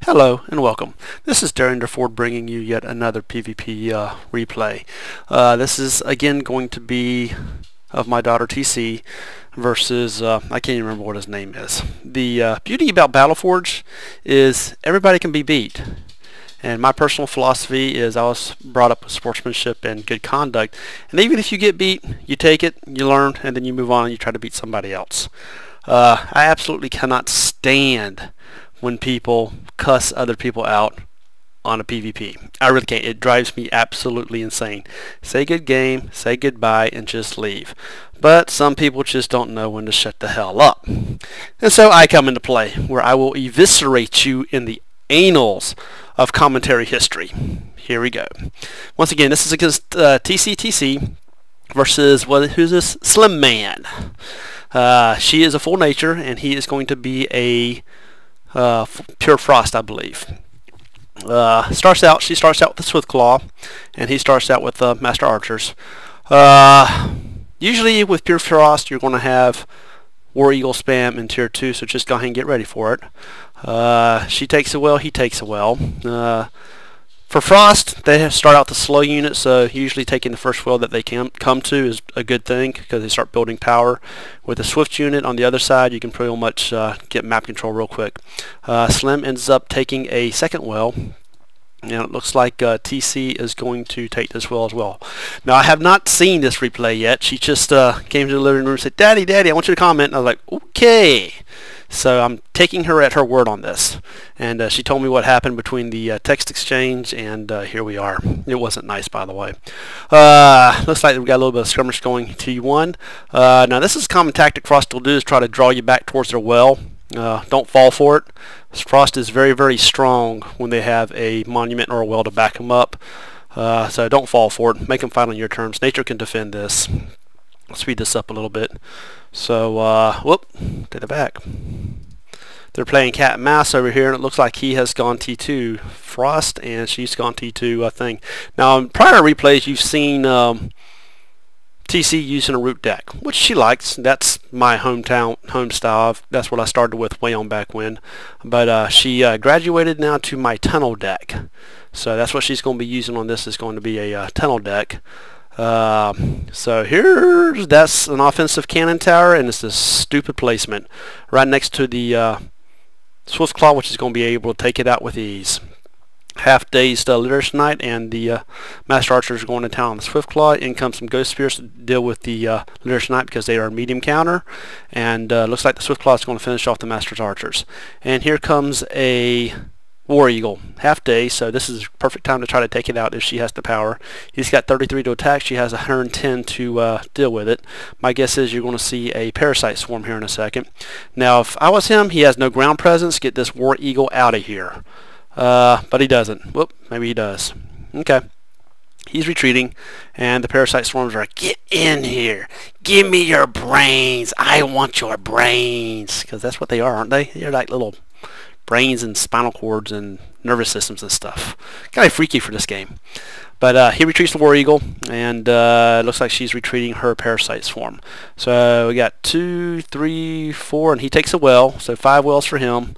Hello and welcome. This is Darren Ford bringing you yet another PvP replay. This is again going to be of my daughter TC versus, I can't even remember what his name is. The beauty about Battleforge is everybody can be beat. And my personal philosophy is I was brought up with sportsmanship and good conduct. And even if you get beat, you take it, you learn, and then you move on and you try to beat somebody else. I absolutely cannot stand when people cuss other people out on a PvP. I really can't. It drives me absolutely insane. Say good game, say goodbye, and just leave. But some people just don't know when to shut the hell up. And so I come into play where I will eviscerate you in the annals of commentary history. Here we go. Once again, this is against TCTC versus, who's this? Slim Man. She is a full nature, and he is going to be a Pure Frost, I believe. She starts out with the Swiftclaw, and he starts out with Master Archers. Usually with Pure Frost, you're going to have War Eagle spam in Tier 2, so just go ahead and get ready for it. She takes a well, he takes a well. For Frost, they start out the slow unit, so usually taking the first well that they can come to is a good thing because they start building power. With the Swift unit on the other side, you can pretty much get map control real quick. Slim ends up taking a second well, and it looks like TC is going to take this well as well. Now, I have not seen this replay yet. She just came to the living room and said, Daddy, I want you to comment. And I was like, okay. So I'm taking her at her word on this. And she told me what happened between the text exchange, and here we are. It wasn't nice, by the way. Looks like we've got a little bit of skirmish going T1. Now, this is a common tactic Frost will do, is try to draw you back towards their well. Don't fall for it. Frost is very, very strong when they have a monument or a well to back them up. So don't fall for it. Make them fight on your terms. Nature can defend this. I'll speed this up a little bit. So, whoop, take it back. They're playing cat and mouse over here, and it looks like he has gone T2 Frost, and she's gone T2 thing. Now, in prior replays, you've seen TC using a root deck, which she likes. That's my home style. That's what I started with way on back when. But she graduated now to my tunnel deck. So that's what she's going to be using on this, is going to be a tunnel deck. So that's an offensive cannon tower, and it's a stupid placement right next to the Swiftclaw, which is going to be able to take it out with ease. Half-dazed Literacy Knight and the Master Archers are going to town on the Swiftclaw. In comes some Ghost Spears to deal with the Literacy Knight because they are a medium counter, and looks like the Swiftclaw is going to finish off the Master's Archers. And here comes a War Eagle, half day, so this is perfect time to try to take it out if she has the power. He's got 33 to attack, she has 110 to deal with it. My guess is you're going to see a Parasite Swarm here in a second. Now, if I was him, he has no ground presence. Get this War Eagle out of here. But he doesn't. Whoop, maybe he does. Okay. He's retreating, and the Parasite Swarms are like, get in here. Give me your brains. I want your brains. Because that's what they are, aren't they? They're like little brains and spinal cords and nervous systems and stuff. Kind of freaky for this game. But he retreats the War Eagle, and it looks like she's retreating her Parasite Swarm. So we got 2, 3, 4, and he takes a well, so 5 wells for him.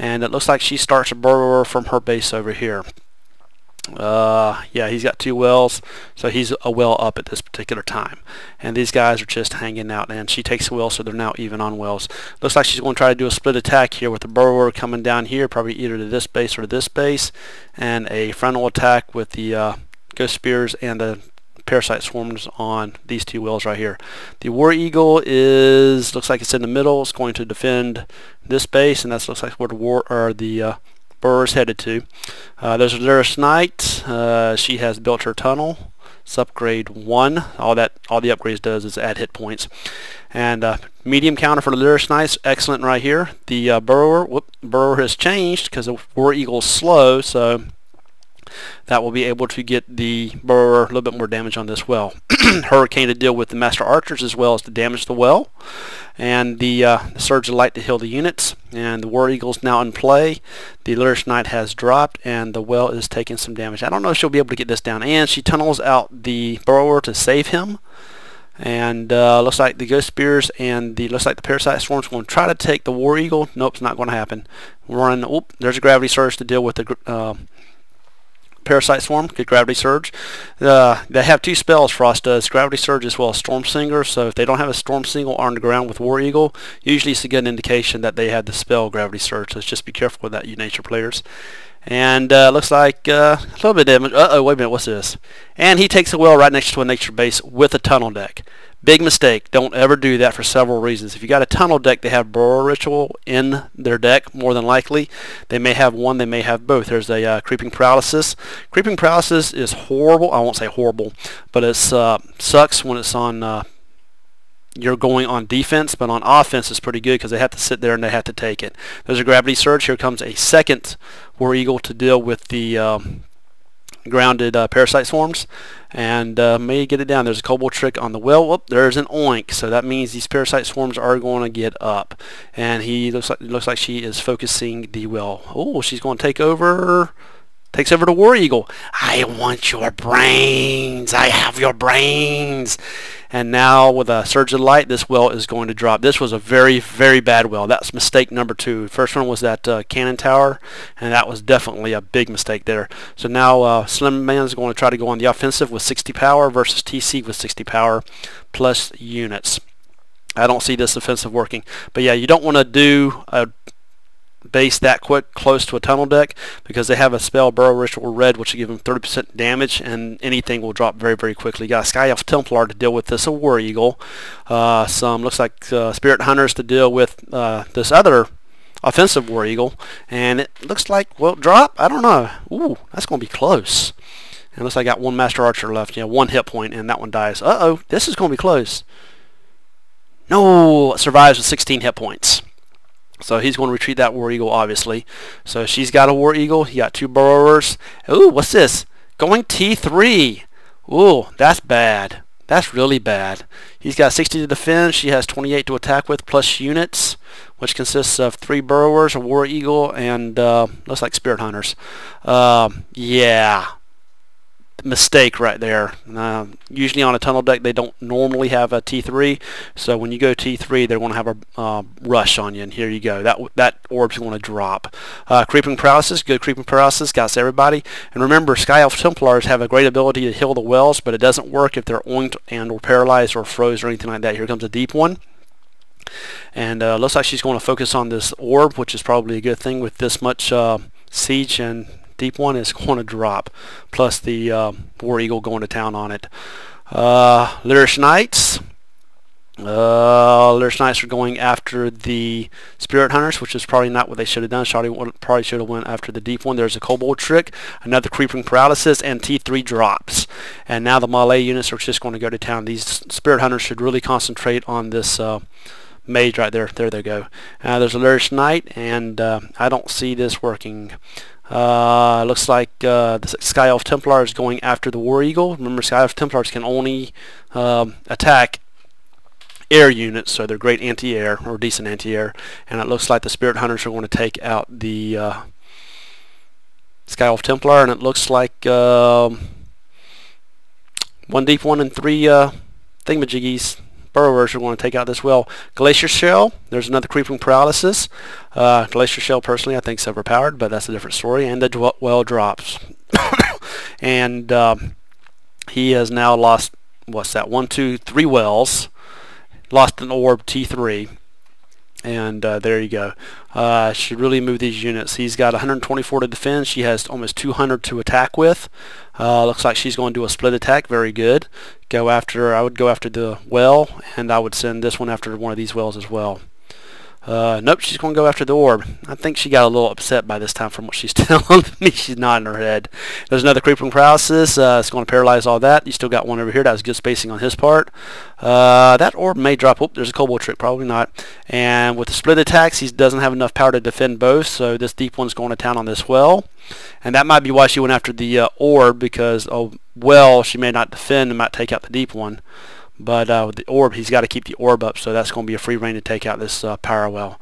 And it looks like she starts a burrower from her base over here. Yeah, he's got 2 wells, so he's a well up at this particular time. And these guys are just hanging out, and she takes a well, so they're now even on wells. Looks like she's going to try to do a split attack here with the burrower coming down here, probably either to this base or to this base, and a frontal attack with the Ghost Spears and the Parasite Swarms on these 2 wells right here. The War Eagle looks like it's in the middle. It's going to defend this base, and that looks like where the Burrower's headed to. There's Literacy Knight. She has built her tunnel. It's upgrade 1. All the upgrades does is add hit points. And medium counter for the Literacy Knight, excellent right here. The Burrower has changed because the War Eagle is slow, so that will be able to get the Burrower a little bit more damage on this well. Hurricane to deal with the Master Archers as well as to damage the well, and the Surge of Light to heal the units. And the War Eagle's now in play. The Literacy Knight has dropped, and the well is taking some damage. I don't know if she'll be able to get this down, and she tunnels out the Burrower to save him. And looks like the Ghost Spears and looks like the Parasite Swarm's going to try to take the War Eagle. Nope, it's not going to happen. We're running. Oop, there's a Gravity Surge to deal with the Parasite Swarm. Good Gravity Surge. They have 2 spells, Frost does. Gravity Surge as well as Storm Singer. So if they don't have a Storm Singer on the ground with War Eagle, usually it's a good indication that they had the spell Gravity Surge. So just be careful with that, you nature players. And looks like a little bit of damage. Uh-oh, wait a minute, what's this? And he takes a well right next to a nature base with a tunnel deck. Big mistake. Don't ever do that for several reasons. If you got a tunnel deck, they have Burrow Ritual in their deck, more than likely. They may have one, they may have both. There's a Creeping Paralysis. Creeping Paralysis is horrible. I won't say horrible, but it sucks when it's on... you're going on defense, but on offense it's pretty good because they have to sit there and they have to take it. There's a Gravity Surge. Here comes a second War Eagle to deal with the grounded Parasite Swarms, and may get it down. There's a Kobold Trick on the well. Whoop, there's an Oink, so that means these Parasite Swarms are going to get up. And he looks like she is focusing the well. Oh, she's going to take over. Takes over the War Eagle. I want your brains. I have your brains. And now with a Surge of Light, this well is going to drop. This was a very, very bad well. That's mistake number 2. First one was that cannon tower, and that was definitely a big mistake there. So now Slim Man is going to try to go on the offensive with 60 power versus TC with 60 power plus units. I don't see this offensive working. But yeah, you don't want to do a base that quick close to a tunnel deck because they have a spell Burrow Ritual Red which will give them 30% damage, and anything will drop very, very quickly. You got a Sky Elf Templar to deal with this, a War Eagle. Some looks like Spirit Hunters to deal with this other offensive War Eagle, and it looks like, well, drop? I don't know. Ooh, that's going to be close. And looks like I got 1 Master Archer left. Yeah, 1 hit point, and that one dies. Uh-oh, this is going to be close. No, it survives with 16 hit points. So he's going to retreat that War Eagle, obviously. So she's got a War Eagle. He got 2 Burrowers. Ooh, what's this? Going T3. Ooh, that's bad. That's really bad. He's got 60 to defend. She has 28 to attack with, plus units, which consists of 3 Burrowers, a War Eagle, and looks like Spirit Hunters. Yeah. Mistake right there. Usually on a tunnel deck they don't normally have a T3, so when you go T3 they're going to have a rush on you, and here you go. That orb's going to drop. Creeping Paralysis, good Creeping Paralysis, got everybody. And remember, Sky Elf Templars have a great ability to heal the wells, but it doesn't work if they're oinked and or paralyzed or froze or anything like that. Here comes a deep one. And looks like she's going to focus on this orb, which is probably a good thing with this much siege, and deep one is going to drop, plus the War Eagle going to town on it. Lyrish Knights. Lyrish Knights are going after the Spirit Hunters, which is probably not what they should have done. Probably should have went after the deep one. There's a Kobold Trick, another Creeping Paralysis, and T3 drops. And now the Malay units are just going to go to town. These Spirit Hunters should really concentrate on this mage right there. There they go. There's a Lyrish Knight, and I don't see this working. Looks like the Sky Elf Templar is going after the War Eagle. Remember, Sky Elf Templars can only attack air units, so they're great anti-air, or decent anti-air. And it looks like the Spirit Hunters are going to take out the Sky Elf Templar, and it looks like 1 deep one and 3 thingamajiggies. Burrowers are going to take out this well. Glacier Shell, there's another Creeping Paralysis. Glacier Shell, personally, I think is overpowered, but that's a different story. And the well drops. And he has now lost, what's that, 1, 2, 3 wells. Lost an orb, T3. And there you go. Should really move these units. He's got 124 to defend. She has almost 200 to attack with. Looks like she's going to do a split attack. Very good. I would go after the well, and I would send this one after one of these wells as well. Nope, she's going to go after the orb. I think she got a little upset by this time from what she's telling me. She's nodding her head. There's another Creeping Paralysis. It's going to paralyze all that. You still got one over here. That was good spacing on his part. That orb may drop. Oh, there's a Kobold Trick. Probably not. And with the split attacks, he doesn't have enough power to defend both, so this deep one's going to town on this well. And that might be why she went after the orb, because, oh, well, she may not defend and might take out the deep one. But with the orb, he's got to keep the orb up, so that's going to be a free reign to take out this power well.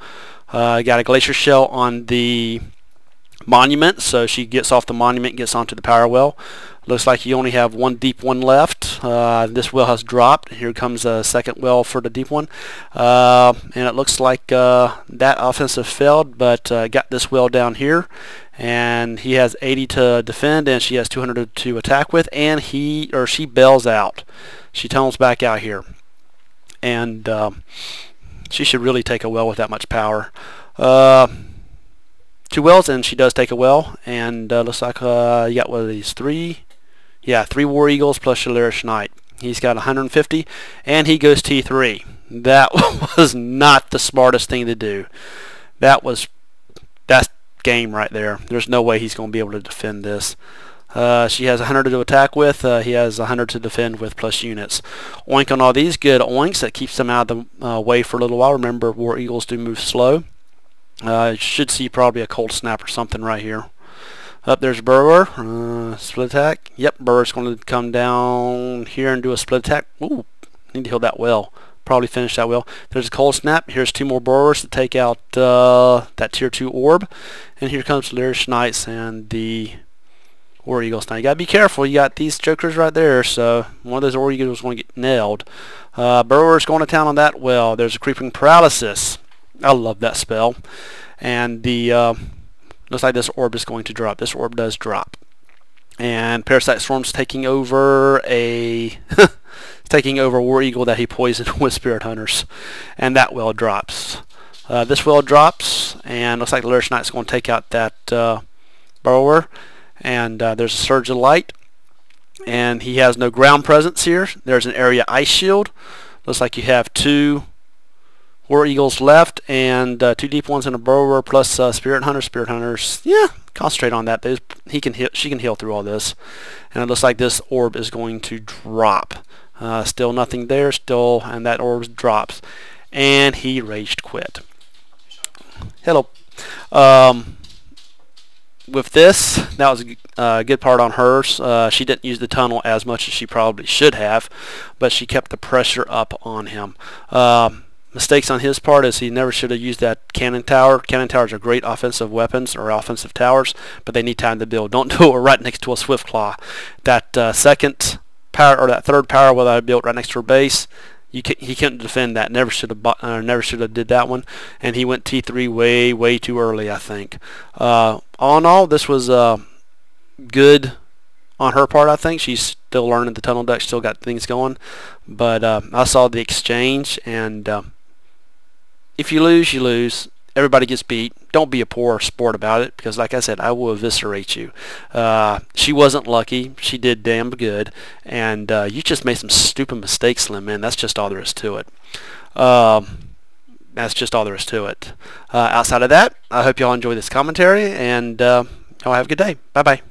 Got a Glacier Shell on the monument, so she gets off the monument and gets onto the power well. Looks like you only have one deep one left. This well has dropped. Here comes a second well for the deep one. And it looks like that offensive failed, but got this well down here. And he has 80 to defend, and she has 200 to attack with, and he or she bails out. She tunnels back out here. And she should really take a well with that much power. 2 wells, and she does take a well. And looks like you got, what are these, 3? Yeah, 3 War Eagles plus Shalirish Knight. He's got 150, and he goes T3. That was not the smartest thing to do. That's game right there. There's no way he's going to be able to defend this. She has 100 to attack with. He has 100 to defend with plus units. Oink on all these. Good oinks. That keeps them out of the way for a little while. Remember, War Eagles do move slow. You should see probably a cold snap or something right here. Up there's Burrower, split attack. Yep, Burrower's going to come down here and do a split attack. Ooh, need to heal that well. Probably finish that well. There's a cold snap. Here's 2 more Burrowers to take out that tier 2 orb. And here comes Lyrish Knights and the War Eagles. Now you gotta be careful. You got these jokers right there, so one of those War Eagles is going to get nailed. Burrower's going to town on that well. There's a Creeping Paralysis. I love that spell. And the looks like this orb is going to drop. This orb does drop. And Parasite Storm's taking over a taking over War Eagle that he poisoned with Spirit Hunters. And that well drops. This well drops, and looks like the Lyrish Knight's going to take out that Burrower. And there's a Surge of Light. And he has no ground presence here. There's an area ice shield. Looks like you have 2 War Eagles left, and 2 deep ones and a Burrower plus Spirit Hunters. Spirit Hunters, yeah, concentrate on that. She can heal through all this. And it looks like this orb is going to drop. Still nothing there, and that orb drops. And he raged quit. Hello. With this, that was a good part on hers. She didn't use the tunnel as much as she probably should have, but she kept the pressure up on him. Mistakes on his part is he never should have used that cannon tower. Cannon towers are great offensive weapons or offensive towers, but they need time to build. Don't do it right next to a Swiftclaw. That second power or that third power well that I built right next to her base, he couldn't defend that. Never should have did that one, and he went T3 way too early, I think. All in all, this was good on her part. I think she's still learning the tunnel deck, still got things going, but I saw the exchange, and if you lose, you lose. Everybody gets beat. Don't be a poor sport about it, because like I said, I will eviscerate you. She wasn't lucky. She did damn good, and you just made some stupid mistakes, Slim Man. That's just all there is to it. That's just all there is to it. Outside of that, I hope y'all enjoy this commentary, and y'all have a good day. Bye-bye.